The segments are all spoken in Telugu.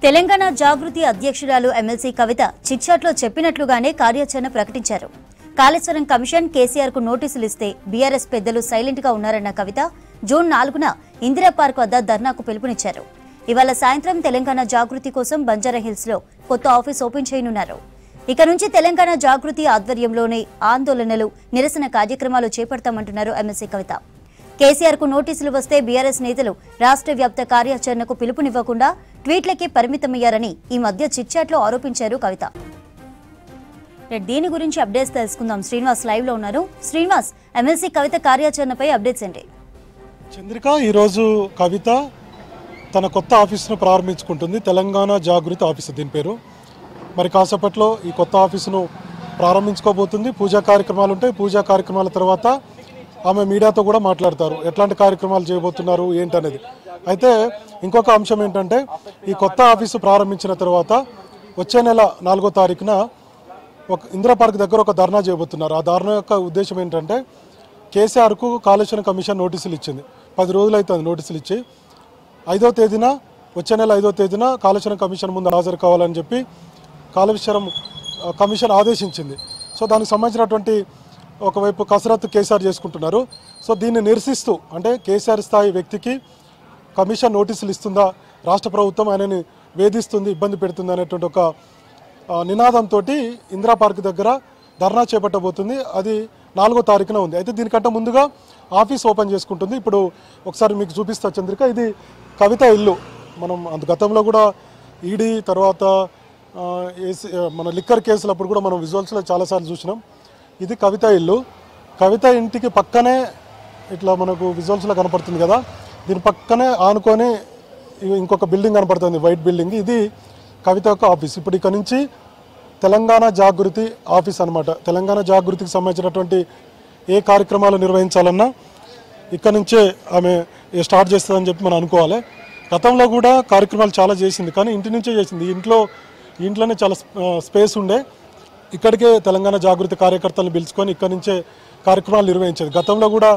తెలంగాణ జాగృతి అధ్యక్షురాలు ఎమ్మెల్సీ కవిత చిట్చాట్లో చెప్పినట్లుగానే కార్యాచరణ ప్రకటించారు. కాళేశ్వరం కమిషన్ కేసీఆర్ కు నోటీసులు ఇస్తే బీఆర్ఎస్ పెద్దలు సైలెంట్ గా ఉన్నారన్న కవిత జూన్ 4న ఇందిరా పార్క్ వద్ద ధర్నాకు పిలుపునిచ్చారు. ఇవాళ సాయంత్రం తెలంగాణ జాగృతి కోసం బంజారాహిల్స్ లో కొత్త ఆఫీస్ ఓపెన్ చేయనున్నారు. ఇక నుంచి తెలంగాణ జాగృతి ఆధ్వర్యంలోనే ఆందోళనలు, నిరసన కార్యక్రమాలు చేపడతామంటున్నారు ఎమ్మెల్సీ కవిత. కేసీఆర్ కు నోటీసులు వస్తే బీఆర్ఎస్ నేతలు రాష్ట్ర వ్యాప్త కార్యాచరణకు పిలుపునివ్వకుండా ట్వీట్లకే పరిమితమయ్యారని ఈ మధ్య చిట్చాట్లో ఆరోపించారు కవిత. దీని గురించి అప్డేట్స్ తెలుసుకుందాం. శ్రీనివాస్ లైవ్ లో ఉన్నారు. శ్రీనివాస్, ఎమ్మెల్సీ కవిత కార్యాచరణపై అప్డేట్స్ ఏంటి? చంద్రిక, ఈరోజు కవిత తన కొత్త ఆఫీసును ప్రారంభించుకుంటుంది. తెలంగాణ జాగృతి ఆఫీసు దీని పేరు. మరి కాసేపట్లో ఈ కొత్త ఆఫీసును ప్రారంభించుకోబోతుంది. పూజా కార్యక్రమాలు ఉంటాయి. పూజా కార్యక్రమాల తర్వాత ఆమె మీడియాతో కూడా మాట్లాడతారు. ఎట్లాంటి కార్యక్రమాలు చేయబోతున్నారు ఏంటనేది. అయితే ఇంకొక అంశం ఏంటంటే, ఈ కొత్త ఆఫీసు ప్రారంభించిన తర్వాత వచ్చే నెల 4వ తారీఖున ఒక ఇందిరా పార్క్ దగ్గర ఒక ధర్నా చేయబోతున్నారు. ఆ ధర్నా యొక్క ఉద్దేశం ఏంటంటే, కేసీఆర్కు కాళేశ్వరం కమిషన్ నోటీసులు ఇచ్చింది. 10 రోజులు అవుతుంది నోటీసులు ఇచ్చి. 5వ తేదీన, వచ్చే నెల 5వ తేదీన కాళేశ్వరం కమిషన్ ముందు హాజరు కావాలని చెప్పి కాళేశ్వరం కమిషన్ ఆదేశించింది. సో దానికి సంబంధించినటువంటి ఒకవైపు కసరత్తు కేసీఆర్ చేసుకుంటున్నారు. సో దీన్ని నిరసిస్తూ, అంటే కేసీఆర్ స్థాయి వ్యక్తికి కమిషన్ నోటీసులు ఇస్తుందా, రాష్ట్ర ప్రభుత్వం ఆయనని వేధిస్తుంది, ఇబ్బంది పెడుతుంది అనేటువంటి ఒక నినాదంతో ఇందిరా పార్క్ దగ్గర ధర్నా చేపట్టబోతుంది. అది 4వ తారీఖున ఉంది. అయితే దీనికంటే ముందుగా ఆఫీస్ ఓపెన్ చేసుకుంటుంది. ఇప్పుడు ఒకసారి మీకు చూపిస్తా చంద్రిక. ఇది కవిత ఇల్లు. మనం గతంలో కూడా ఈడీ తర్వాత మన లిక్కర్ కేసులప్పుడు కూడా మనం విజువల్స్లో చాలాసార్లు చూసినాం. ఇది కవిత ఇల్లు. కవిత ఇంటికి పక్కనే ఇట్లా మనకు విజువల్స్లో కనపడుతుంది కదా, దీని పక్కనే ఆనుకొని ఇంకొక బిల్డింగ్ కనపడుతుంది, వైట్ బిల్డింగ్. ఇది కవిత యొక్క ఆఫీస్. ఇప్పుడు ఇక్కడ నుంచి తెలంగాణ జాగృతి ఆఫీస్ అనమాట. తెలంగాణ జాగృతికి సంబంధించినటువంటి ఏ కార్యక్రమాలు నిర్వహించాలన్నా ఇక్కడ నుంచే ఆమె స్టార్ట్ చేస్తుందని చెప్పి మనం అనుకోవాలి. గతంలో కూడా కార్యక్రమాలు చాలా చేసింది, కానీ ఇంటి నుంచే చేసింది. ఇంట్లోనే చాలా స్పేస్ ఉండే. ఇక్కడికే తెలంగాణ జాగృతి కార్యకర్తలను పిలుచుకొని ఇక్కడ నుంచే కార్యక్రమాలు నిర్వహించేది. గతంలో కూడా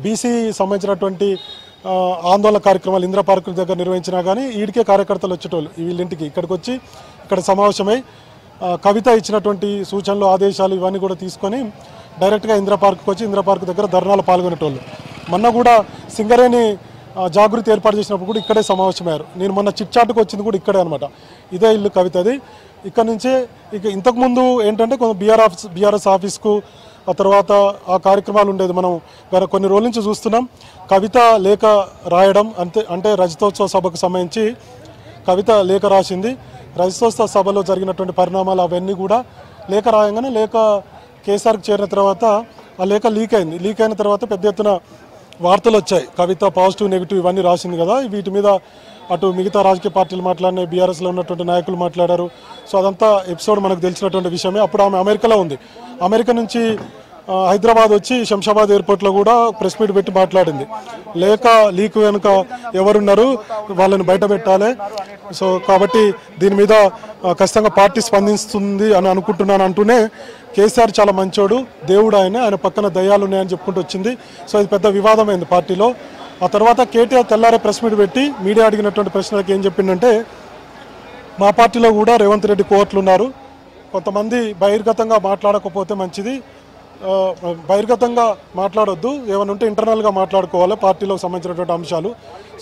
బీసీ సంబంధించినటువంటి ఆందోళన కార్యక్రమాలు ఇందిరా పార్క్ దగ్గర నిర్వహించినా కానీ ఈడికే కార్యకర్తలు వచ్చేటోళ్ళు. వీళ్ళింటికి ఇక్కడికి వచ్చి ఇక్కడ సమావేశమై కవిత ఇచ్చినటువంటి సూచనలు, ఆదేశాలు ఇవన్నీ కూడా తీసుకొని డైరెక్ట్గా ఇందిరా పార్క్కి వచ్చి ఇందిరా పార్క్ దగ్గర ధర్నాలు పాల్గొనేటోళ్ళు. మొన్న కూడా సింగరేణి జాగృతి ఏర్పాటు చేసినప్పుడు కూడా ఇక్కడే సమావేశమయ్యారు. నేను మొన్న చిట్చాటుకు వచ్చింది కూడా ఇక్కడే అనమాట. ఇదే ఇల్లు కవితది. ఇక్కడ నుంచే ఇక ఇంతకుముందు ఏంటంటే కొంత బీఆర్ఎస్ ఆఫీస్కు ఆ తర్వాత ఆ కార్యక్రమాలు ఉండేది. మనం కొన్ని రోజుల నుంచి చూస్తున్నాం. కవిత లేఖ రాయడం అంటే రజతోత్సవ సభకు సంబంధించి కవిత లేఖ రాసింది. రజతోత్సవ సభలో జరిగినటువంటి పరిణామాలు అవన్నీ కూడా లేఖ రాయంగానే లేఖ కేసీఆర్కి చేరిన తర్వాత ఆ లేఖ లీక్ అయింది. లీక్ అయిన తర్వాత పెద్ద ఎత్తున వార్తలు వచ్చాయి. కవిత పాజిటివ్ నెగిటివ్ ఇవన్నీ రాసింది కదా, వీటి మీద అటు మిగతా రాజకీయ పార్టీలు మాట్లాడినాయి, బీఆర్ఎస్లో ఉన్నటువంటి నాయకులు మాట్లాడారు. సో అదంతా ఎపిసోడ్ మనకు తెలిసినటువంటి విషయమే. అప్పుడు ఆమె అమెరికాలో ఉంది. అమెరికా నుంచి హైదరాబాద్ వచ్చి శంషాబాద్ ఎయిర్పోర్ట్లో కూడా ప్రెస్ మీట్ పెట్టి మాట్లాడింది. లేక లీక్ వెనుక ఎవరున్నారు, వాళ్ళని బయట పెట్టాలి. సో కాబట్టి దీని మీద ఖచ్చితంగా పార్టీ స్పందిస్తుంది అని అనుకుంటున్నాను అంటూనే, కేసీఆర్ చాలా మంచోడు, దేవుడు ఆయన పక్కన దయ్యాలు ఉన్నాయని చెప్పుకుంటూ వచ్చింది. సో ఇది పెద్ద వివాదమైంది పార్టీలో. ఆ తర్వాత కేటీఆర్ తెల్లారే ప్రెస్ మీట్ పెట్టి మీడియా అడిగినటువంటి ప్రశ్నలకు ఏం చెప్పిందంటే, మా పార్టీలో కూడా రేవంత్ రెడ్డి కోర్టులు ఉన్నారు, కొంతమంది బహిర్గతంగా మాట్లాడకపోతే మంచిది, బహిర్గతంగా మాట్లాడొద్దు, ఏమైనా ఉంటే ఇంటర్నల్గా మాట్లాడుకోవాలి పార్టీలోకి సంబంధించినటువంటి అంశాలు.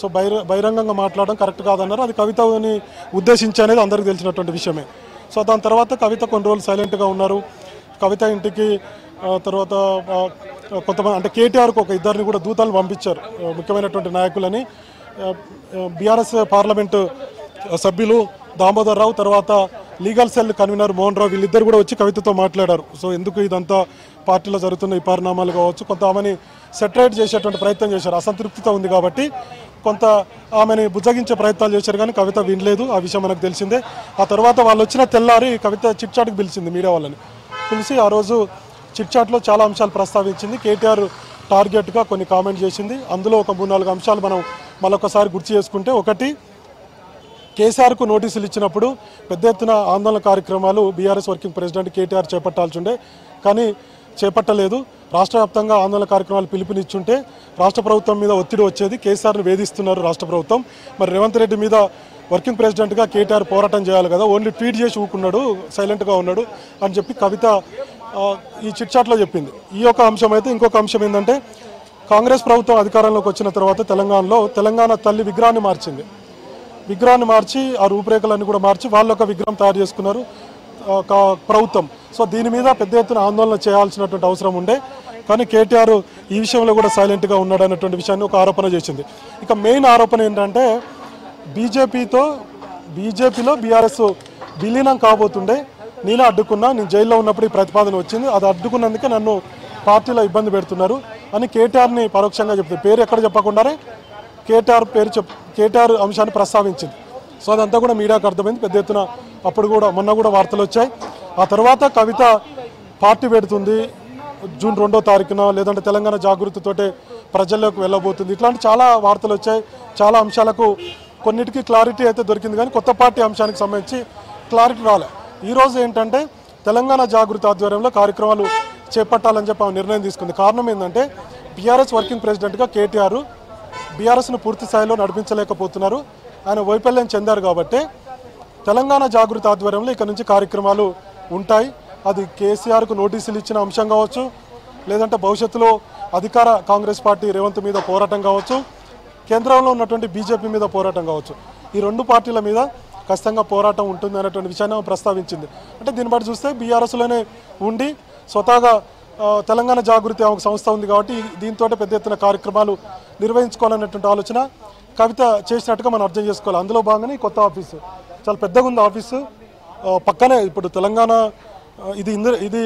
సో బహిరంగంగా మాట్లాడడం కరెక్ట్ కాదన్నారు. అది కవితని ఉద్దేశించి అనేది అందరికీ తెలిసినటువంటి విషయమే. సో దాని తర్వాత కవిత కొన్ని రోజులు సైలెంట్గా ఉన్నారు. కవిత ఇంటికి తర్వాత కొంతమంది అంటే కేటీఆర్కు ఒక ఇద్దరిని కూడా దూతలు పంపించారు, ముఖ్యమైనటువంటి నాయకులని. బీఆర్ఎస్ పార్లమెంటు సభ్యులు దామోదర్ రావు, తర్వాత legal cell convener Mohan Rao, వీళ్ళిద్దరు కూడా వచ్చి కవితతో మాట్లాడారు. సో ఎందుకు ఇదంతా పార్టీలో జరుగుతున్న ఈ పరిణామాలు కావచ్చు, కొంత ఆమెని సెటరేట్ చేసేటువంటి ప్రయత్నం చేశారు. అసంతృప్తితో ఉంది కాబట్టి కొంత ఆమెని బుజ్జగించే ప్రయత్నాలు చేశారు, కానీ కవిత వినలేదు. ఆ విషయం మనకు తెలిసిందే. ఆ తర్వాత వాళ్ళు వచ్చిన తెల్లారి కవిత చిట్చాట్కి పిలిచింది మీడియా వాళ్ళని. పిలిచి ఆ రోజు చిట్చాట్లో చాలా అంశాలు ప్రస్తావించింది. కేటీఆర్ టార్గెట్గా కొన్ని కామెంట్ చేసింది. అందులో ఒక 3-4 అంశాలు మనం మళ్ళొకసారి గుర్తు చేసుకుంటే, ఒకటి, కేసీఆర్కు నోటీసులు ఇచ్చినప్పుడు పెద్ద ఎత్తున ఆందోళన కార్యక్రమాలు బీఆర్ఎస్ వర్కింగ్ ప్రెసిడెంట్ కేటీఆర్ చేపట్టాల్సి ఉండే, కానీ చేపట్టలేదు. రాష్ట్ర వ్యాప్తంగా ఆందోళన కార్యక్రమాలు పిలుపునిచ్చుంటే రాష్ట్ర ప్రభుత్వం మీద ఒత్తిడి వచ్చేది. కేసీఆర్ను వేధిస్తున్నారు రాష్ట్ర ప్రభుత్వం. మరి రేవంత్ రెడ్డి మీద వర్కింగ్ ప్రెసిడెంట్గా కేటీఆర్ పోరాటం చేయాలి కదా, ఓన్లీ ట్వీట్ చేసి ఊకున్నాడు, సైలెంట్గా ఉన్నాడు అని చెప్పి కవిత ఈ చిట్చాట్లో చెప్పింది. ఈ యొక్క అంశం అయితే ఇంకొక అంశం ఏంటంటే కాంగ్రెస్ ప్రభుత్వం అధికారంలోకి వచ్చిన తర్వాత తెలంగాణలో తెలంగాణ తల్లి విగ్రహాన్ని మార్చి ఆ రూపురేఖలన్నీ కూడా మార్చి వాళ్ళు ఒక విగ్రహం తయారు చేసుకున్నారు ప్రభుత్వం. సో దీని మీద పెద్ద ఎత్తున ఆందోళన చేయాల్సినటువంటి అవసరం ఉండే, కానీ కేటీఆర్ ఈ విషయంలో కూడా సైలెంట్గా ఉన్నాడు అన్నటువంటి విషయాన్ని ఒక ఆరోపణ చేసింది. ఇక మెయిన్ ఆరోపణ ఏంటంటే బీజేపీలో బీఆర్ఎస్ విలీనం కాబోతుండే, నేనే అడ్డుకున్నా, నేను జైల్లో ఉన్నప్పుడు ఈ ప్రతిపాదన వచ్చింది, అది అడ్డుకున్నందుకే నన్ను పార్టీలో ఇబ్బంది పెడుతున్నారు అని కేటీఆర్ని పరోక్షంగా చెప్తుంది. పేరు ఎక్కడ చెప్పకుండానే కేటీఆర్ అంశాన్ని ప్రస్తావించింది. సో అదంతా కూడా మీడియాకు అర్థమైంది పెద్ద ఎత్తున. అప్పుడు కూడా మొన్న కూడా వార్తలు వచ్చాయి. ఆ తర్వాత కవిత పార్టీ పెడుతుంది జూన్ 2వ తారీఖున, లేదంటే తెలంగాణ జాగృతితోటే ప్రజల్లోకి వెళ్ళబోతుంది, ఇట్లాంటి చాలా వార్తలు వచ్చాయి. చాలా అంశాలకు కొన్నిటికి క్లారిటీ అయితే దొరికింది, కానీ కొత్త పార్టీ అంశానికి సంబంధించి క్లారిటీ రాలే. ఈరోజు ఏంటంటే తెలంగాణ జాగృతి ఆధ్వర్యంలో కార్యక్రమాలు చేపట్టాలని చెప్పి నిర్ణయం తీసుకుంది. కారణం ఏంటంటే బీఆర్ఎస్ వర్కింగ్ ప్రెసిడెంట్గా కేటీఆర్ బీఆర్ఎస్ను పూర్తి స్థాయిలో నడిపించలేకపోతున్నారు, ఆయన వైఫల్యం చెందారు. కాబట్టి తెలంగాణ జాగృతి ఆధ్వర్యంలో ఇక్కడ నుంచి కార్యక్రమాలు ఉంటాయి. అది కేసీఆర్కు నోటీసులు ఇచ్చిన అంశం కావచ్చు, లేదంటే భవిష్యత్తులో అధికార కాంగ్రెస్ పార్టీ రేవంత్ మీద పోరాటం కావచ్చు, కేంద్రంలో ఉన్నటువంటి బీజేపీ మీద పోరాటం కావచ్చు, ఈ రెండు పార్టీల మీద ఖచ్చితంగా పోరాటం ఉంటుంది అనేటువంటి విషయాన్ని ప్రస్తావించింది. అంటే దీన్ని బట్టి చూస్తే బీఆర్ఎస్లోనే ఉండి స్వతహాగా తెలంగాణ జాగృతి ఒక సంస్థ ఉంది కాబట్టి దీంతో పెద్ద ఎత్తున కార్యక్రమాలు నిర్వహించుకోవాలనేటువంటి ఆలోచన కవిత చేసినట్టుగా మనం అర్థం చేసుకోవాలి. అందులో భాగంగానే ఈ కొత్త ఆఫీసు చాలా పెద్దగా ఉంది. ఆఫీసు పక్కనే ఇప్పుడు తెలంగాణ ఇది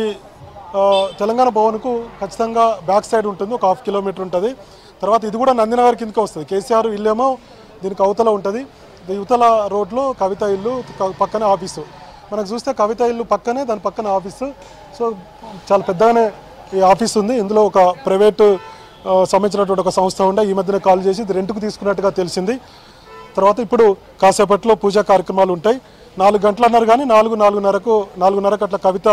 తెలంగాణ భవన్కు ఖచ్చితంగా బ్యాక్ సైడ్ ఉంటుంది, ఒక 1/2 కిలోమీటర్ ఉంటుంది. తర్వాత ఇది కూడా నందినగర్ కిందకే వస్తుంది. కేసీఆర్ ఇల్లేమో దీనికి అవతల ఉంటుంది, యువతల రోడ్లో కవిత ఇల్లు పక్కనే ఆఫీసు. మనకు చూస్తే కవిత ఇల్లు పక్కనే, దాని పక్కన ఆఫీసు. సో చాలా పెద్దగానే ఈ ఆఫీస్ ఉంది. ఇందులో ఒక ప్రైవేటు సంబంధించినటువంటి ఒక సంస్థ ఉండే ఈ మధ్యన కాల్ చేసి ఇది రెంట్కు తీసుకున్నట్టుగా తెలిసింది. తర్వాత ఇప్పుడు కాసేపట్లో పూజా కార్యక్రమాలు ఉంటాయి. 4 గంటలు అన్నారు, కానీ 4:30కు అట్లా కవిత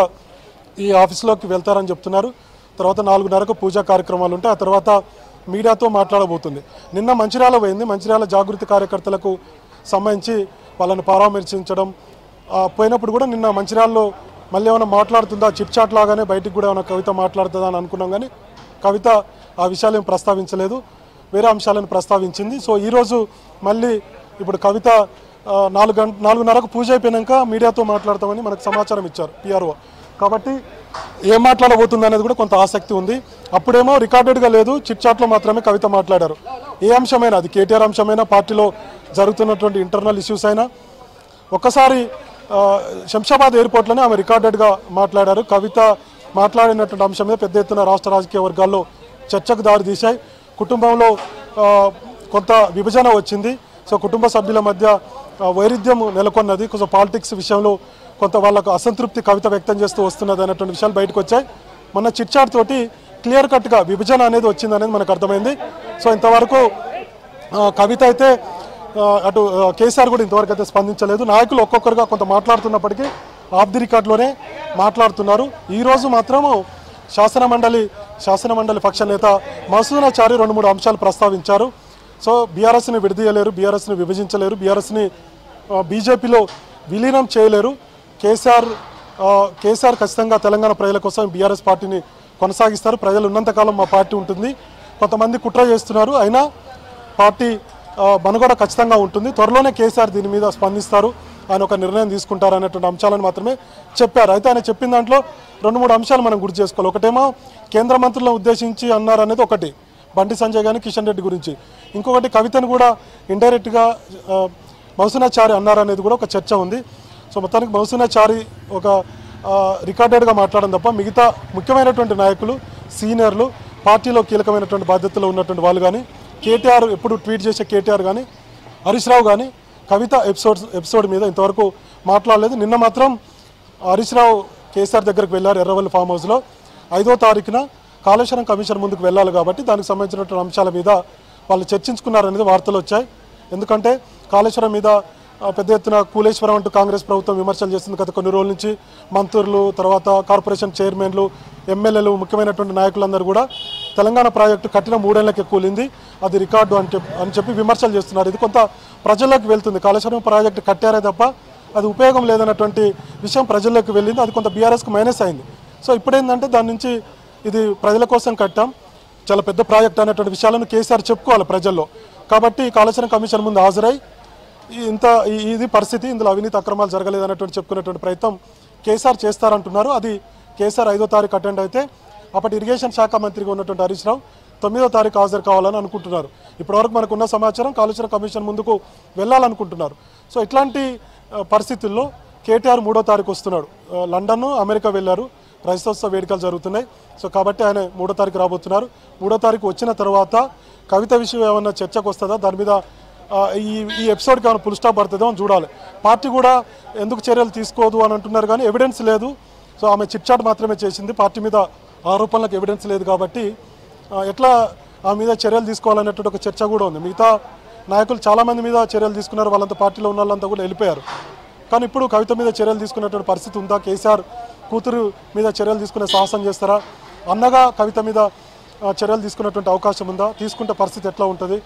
ఈ ఆఫీస్లోకి వెళ్తారని చెప్తున్నారు. తర్వాత 4:30కు పూజా కార్యక్రమాలు ఉంటాయి. ఆ తర్వాత మీడియాతో మాట్లాడబోతుంది. నిన్న మంచిర్యాల పోయింది. మంచిర్యాల జాగృతి కార్యకర్తలకు సంబంధించి వాళ్ళని పరామర్శించడం పోయినప్పుడు కూడా నిన్న మంచిర్యాలలో మళ్ళీ ఏమైనా మాట్లాడుతుందా, చిట్ చాట్ లాగానే బయటికి కూడా ఏమైనా కవిత మాట్లాడుతుందా అని అనుకున్నాం, కానీ కవిత ఆ విషయాలు ఏం ప్రస్తావించలేదు, వేరే అంశాలను ప్రస్తావించింది. సో ఈరోజు మళ్ళీ ఇప్పుడు కవిత 4:30కు పూజ అయిపోయాక మీడియాతో మాట్లాడతామని మనకు సమాచారం ఇచ్చారు పిఆర్ఓ. కాబట్టి ఏం మాట్లాడబోతుంది అనేది కూడా కొంత ఆసక్తి ఉంది. అప్పుడేమో రికార్డెడ్గా లేదు, చిట్ చాట్లో మాత్రమే కవిత మాట్లాడారు. ఏ అంశమైనా, అది కేటీఆర్ అంశమైనా, పార్టీలో జరుగుతున్నటువంటి ఇంటర్నల్ ఇష్యూస్ అయినా, ఒక్కసారి శంషాబాద్ ఎయిర్పోర్ట్లోనే ఆమె రికార్డెడ్గా మాట్లాడారు. కవిత మాట్లాడినటువంటి అంశం మీద పెద్ద ఎత్తున రాష్ట్ర రాజకీయ వర్గాల్లో చర్చకు దారితీశాయి. కుటుంబంలో కొంత విభజన వచ్చింది. సో కుటుంబ సభ్యుల మధ్య వైరుధ్యం నెలకొన్నది. కొంచెం పాలిటిక్స్ విషయంలో కొంత వాళ్ళకు అసంతృప్తి కవిత వ్యక్తం చేస్తూ వస్తున్నది అనేటువంటి విషయాలు బయటకు వచ్చాయి. మొన్న చిట్ చాట్ తోటి క్లియర్ కట్గా విభజన అనేది వచ్చింది అనేది మనకు అర్థమైంది. సో ఇంతవరకు కవిత అయితే అటు కేసీఆర్ కూడా ఇంతవరకు అయితే స్పందించలేదు. నాయకులు ఒక్కొక్కరుగా కొంత మాట్లాడుతున్నప్పటికీ ఆఫ్ ది రికార్డులోనే మాట్లాడుతున్నారు. ఈరోజు మాత్రము శాసనమండలి పక్ష నేత మసూనాచారి 2-3 అంశాలు ప్రస్తావించారు. సో బీఆర్ఎస్ని విడదీయలేరు, బీఆర్ఎస్ని విభజించలేరు, బీఆర్ఎస్ని బీజేపీలో విలీనం చేయలేరు. కేసీఆర్ ఖచ్చితంగా తెలంగాణ ప్రజల కోసం బీఆర్ఎస్ పార్టీని కొనసాగిస్తారు, ప్రజలు ఉన్నంతకాలం మా పార్టీ ఉంటుంది. కొంతమంది కుట్ర చేస్తున్నారు, అయినా పార్టీ మనుగడ ఖచ్చితంగా ఉంటుంది. త్వరలోనే కేసీఆర్ దీని మీద స్పందిస్తారు, ఆయన ఒక నిర్ణయం తీసుకుంటారు అనేటువంటి అంశాలను మాత్రమే చెప్పారు. అయితే ఆయన చెప్పిన దాంట్లో 2-3 అంశాలు మనం గుర్తు చేసుకోవాలి. ఒకటేమో కేంద్ర మంత్రులను ఉద్దేశించి అన్నారు అనేది ఒకటి, బండి సంజయ్ కానీ కిషన్ రెడ్డి గురించి. ఇంకొకటి కవితను కూడా ఇండైరెక్ట్గా మసూనాచారి అన్నారనేది కూడా ఒక చర్చ ఉంది. సో మొత్తానికి మసూనాచారి ఒక రికార్డెడ్గా మాట్లాడడం తప్ప మిగతా ముఖ్యమైనటువంటి నాయకులు, సీనియర్లు, పార్టీలో కీలకమైనటువంటి బాధ్యతలో ఉన్నటువంటి వాళ్ళు కానీ, కేటీఆర్ ఎప్పుడు ట్వీట్ చేసే కేటీఆర్ కానీ, హరీష్ రావు కానీ కవిత ఎపిసోడ్ మీద ఇంతవరకు మాట్లాడలేదు. నిన్న మాత్రం హరీష్ రావు కేసీఆర్ దగ్గరకు వెళ్ళారు ఎర్రవల్లి ఫామ్ హౌస్లో. 5వ తారీఖున కాళేశ్వరం కమిషన్ ముందుకు వెళ్ళాలి కాబట్టి దానికి సంబంధించినటువంటి అంశాల మీద వాళ్ళు చర్చించుకున్నారనేది వార్తలు వచ్చాయి. ఎందుకంటే కాళేశ్వరం మీద పెద్ద ఎత్తున కూలేశ్వరం అంటూ కాంగ్రెస్ ప్రభుత్వం విమర్శలు చేస్తుంది గత కొన్ని రోజుల నుంచి. మంత్రులు, తర్వాత కార్పొరేషన్ చైర్మన్లు, ఎమ్మెల్యేలు, ముఖ్యమైనటువంటి నాయకులందరూ కూడా తెలంగాణ ప్రాజెక్టు కట్టిన 3 ఏళ్లకే కూలింది, అది రికార్డు అని చెప్పి విమర్శలు చేస్తున్నారు. ఇది కొంత ప్రజల్లోకి వెళ్తుంది. కాళేశ్వరం ప్రాజెక్టు కట్టారే తప్ప అది ఉపయోగం లేదన్నటువంటి విషయం ప్రజల్లోకి వెళ్ళింది. అది కొంత బీఆర్ఎస్కి మైనస్ అయింది. సో ఇప్పుడేంటంటే దాని నుంచి ఇది ప్రజల కోసం కట్టాం, చాలా పెద్ద ప్రాజెక్ట్ అనేటువంటి విషయాలను కేసీఆర్ చెప్పుకోవాలి ప్రజల్లో. కాబట్టి కాళేశ్వరం కమిషన్ ముందు హాజరై ఇది పరిస్థితి, ఇందులో అవినీతి అక్రమాలు జరగలేదన్నటువంటి చెప్పుకునేటువంటి ప్రయత్నం కేసీఆర్ చేస్తారంటున్నారు. అది కేసీఆర్ 5వ తారీఖు అటెండ్ అయితే అప్పటి ఇరిగేషన్ శాఖ మంత్రిగా ఉన్నటువంటి హరీష్ రావు 9వ తారీఖు హాజరు కావాలని అనుకుంటున్నారు. ఇప్పటివరకు మనకున్న సమాచారం కాళేశ్వరం కమిషన్ ముందుకు వెళ్ళాలనుకుంటున్నారు. సో ఇట్లాంటి పరిస్థితుల్లో కేటీఆర్ 3వ తారీఖు వస్తున్నాడు. లండన్, అమెరికా వెళ్ళారు, రైతోత్సవ వేడుకలు జరుగుతున్నాయి. సో కాబట్టి ఆయన 3వ తారీఖు రాబోతున్నారు. 3వ తారీఖు వచ్చిన తర్వాత కవిత విషయం ఏమన్నా చర్చకు వస్తుందా, దాని మీద ఈ ఎపిసోడ్కి ఏమైనా ఫుల్ స్టాప్ పడుతుందో అని చూడాలి. పార్టీ కూడా ఎందుకు చర్యలు తీసుకోదు అని అంటున్నారు, కానీ ఎవిడెన్స్ లేదు. సో ఆమె చిట్చాట్ మాత్రమే చేసింది, పార్టీ మీద ఆరోపణలకు ఎవిడెన్స్ లేదు. కాబట్టి ఎట్లా ఆమె మీద చర్యలు తీసుకోవాలనేటువంటి ఒక చర్చ కూడా ఉంది. మిగతా నాయకులు చాలామంది మీద చర్యలు తీసుకున్నారు, వాళ్ళంతా పార్టీలో ఉన్న వాళ్ళంతా కూడా వెళ్ళిపోయారు. కానీ ఇప్పుడు కవిత మీద చర్యలు తీసుకునేటువంటి పరిస్థితి ఉందా? కేసీఆర్ కూతురు మీద చర్యలు తీసుకునే సాహసం చేస్తారా? అన్నగా కవిత మీద చర్యలు తీసుకునేటువంటి అవకాశం ఉందా? తీసుకుంటే పరిస్థితి ఎట్లా ఉంటుంది?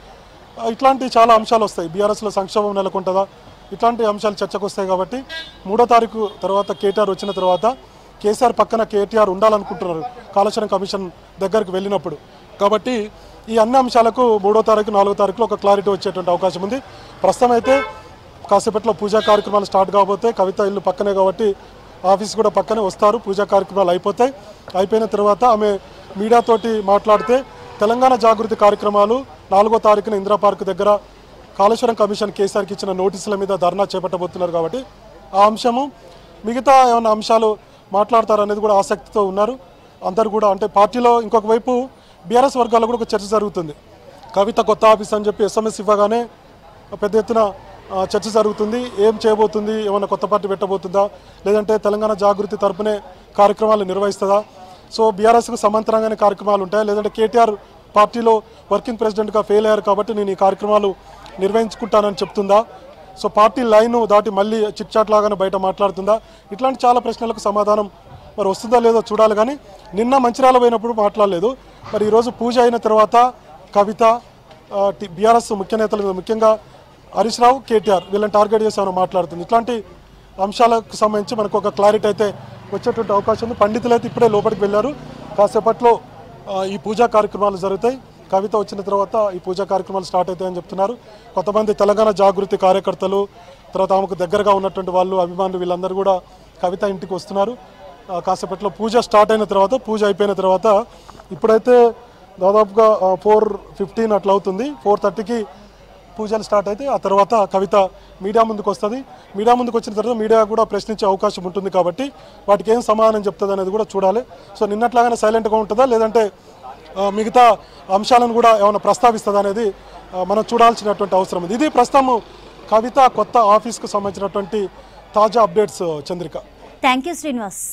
ఇట్లాంటి చాలా అంశాలు వస్తాయి. బీఆర్ఎస్లో సంక్షోభం నెలకొంటుందా? ఇట్లాంటి అంశాలు చర్చకు వస్తాయి. కాబట్టి 3వ తారీఖు తర్వాత కేటీఆర్ వచ్చిన తర్వాత కేసీఆర్ పక్కన కేటీఆర్ ఉండాలనుకుంటున్నారు కాళేశ్వరం కమిషన్ దగ్గరికి వెళ్ళినప్పుడు. కాబట్టి ఈ అన్ని అంశాలకు 3వ తారీఖు 4వ తారీఖులో ఒక క్లారిటీ వచ్చేటువంటి అవకాశం ఉంది. ప్రస్తుతం అయితే కాసేపట్లో పూజా కార్యక్రమాలు స్టార్ట్ కాబోతే, కవిత ఇల్లు పక్కనే కాబట్టి ఆఫీస్ కూడా పక్కనే, వస్తారు, పూజా కార్యక్రమాలు అయిపోతాయి. అయిపోయిన తర్వాత ఆమె మీడియాతోటి మాట్లాడితే తెలంగాణ జాగృతి కార్యక్రమాలు 4వ తారీఖున ఇందిరా పార్క్ దగ్గర కాళేశ్వరం కమిషన్ కేసీఆర్కి ఇచ్చిన నోటీసుల మీద ధర్నా చేపట్టబోతున్నారు. కాబట్టి ఆ అంశము, మిగతా ఏమైనా అంశాలు మాట్లాడతారనేది కూడా ఆసక్తితో ఉన్నారు అందరు కూడా. అంటే పార్టీలో ఇంకొక వైపు బీఆర్ఎస్ వర్గాల్లో కూడా ఒక చర్చ జరుగుతుంది. కవిత కొత్త ఆఫీస్ అని చెప్పి SMS ఇవ్వగానే పెద్ద ఎత్తున చర్చ జరుగుతుంది. ఏం చేయబోతుంది, ఏమైనా కొత్త పార్టీ పెట్టబోతుందా, లేదంటే తెలంగాణ జాగృతి తరపునే కార్యక్రమాలు నిర్వహిస్తుందా? సో బీఆర్ఎస్కు సమాంతరంగానే కార్యక్రమాలు ఉంటాయి, లేదంటే కేటీఆర్ పార్టీలో వర్కింగ్ ప్రెసిడెంట్గా ఫెయిల్ అయ్యారు కాబట్టి నేను ఈ కార్యక్రమాలు నిర్వహించుకుంటానని చెప్తుందా? సో పార్టీ లైను దాటి మళ్ళీ చిట్చాట్ లాగానే బయట మాట్లాడుతుందా? ఇట్లాంటి చాలా ప్రశ్నలకు సమాధానం మరి వస్తుందా లేదో చూడాలి. కానీ నిన్న మంచిర్యాల పోయినప్పుడు మాట్లాడలేదు. మరి ఈరోజు పూజ అయిన తర్వాత కవిత, బీఆర్ఎస్ ముఖ్య నేతలు, ముఖ్యంగా హరీష్ రావు, కేటీఆర్ వీళ్ళని టార్గెట్ చేసి ఏమైనా మాట్లాడుతుంది. ఇట్లాంటి అంశాలకు సంబంధించి మనకు ఒక క్లారిటీ అయితే వచ్చేటువంటి అవకాశం ఉంది. పండితులు అయితే ఇప్పుడే లోపలికి వెళ్ళారు. కాసేపట్లో ఈ పూజా కార్యక్రమాలు జరుగుతాయి. కవిత వచ్చిన తర్వాత ఈ పూజా కార్యక్రమాలు స్టార్ట్ అవుతాయని చెప్తున్నారు. కొంతమంది తెలంగాణ జాగృతి కార్యకర్తలు, తర్వాత ఆమెకు దగ్గరగా ఉన్నటువంటి వాళ్ళు, అభిమానులు, వీళ్ళందరూ కూడా కవిత ఇంటికి వస్తున్నారు. కాసేపట్లో పూజ స్టార్ట్ అయిన తర్వాత, పూజ అయిపోయిన తర్వాత, ఇప్పుడైతే దాదాపుగా 4:15 అట్లా అవుతుంది. 4:30కి పూజలు స్టార్ట్ అయితే ఆ తర్వాత కవిత మీడియా ముందుకు వస్తుంది. మీడియా ముందుకు వచ్చిన తర్వాత మీడియా కూడా ప్రశ్నించే అవకాశం ఉంటుంది. కాబట్టి వాటికి ఏం సమాధానం చెప్తుంది అనేది కూడా చూడాలి. సో నిన్నట్లాగానే సైలెంట్గా ఉంటుందా, లేదంటే మిగతా అంశాలను కూడా ఏమైనా ప్రస్తావిస్తుందా అనేది మనం చూడాల్సినటువంటి అవసరం ఉంది. ఇది ప్రస్తుతం కవిత కొత్త ఆఫీస్కు సంబంధించినటువంటి తాజా updates. Chandrika, thank you Srinivas.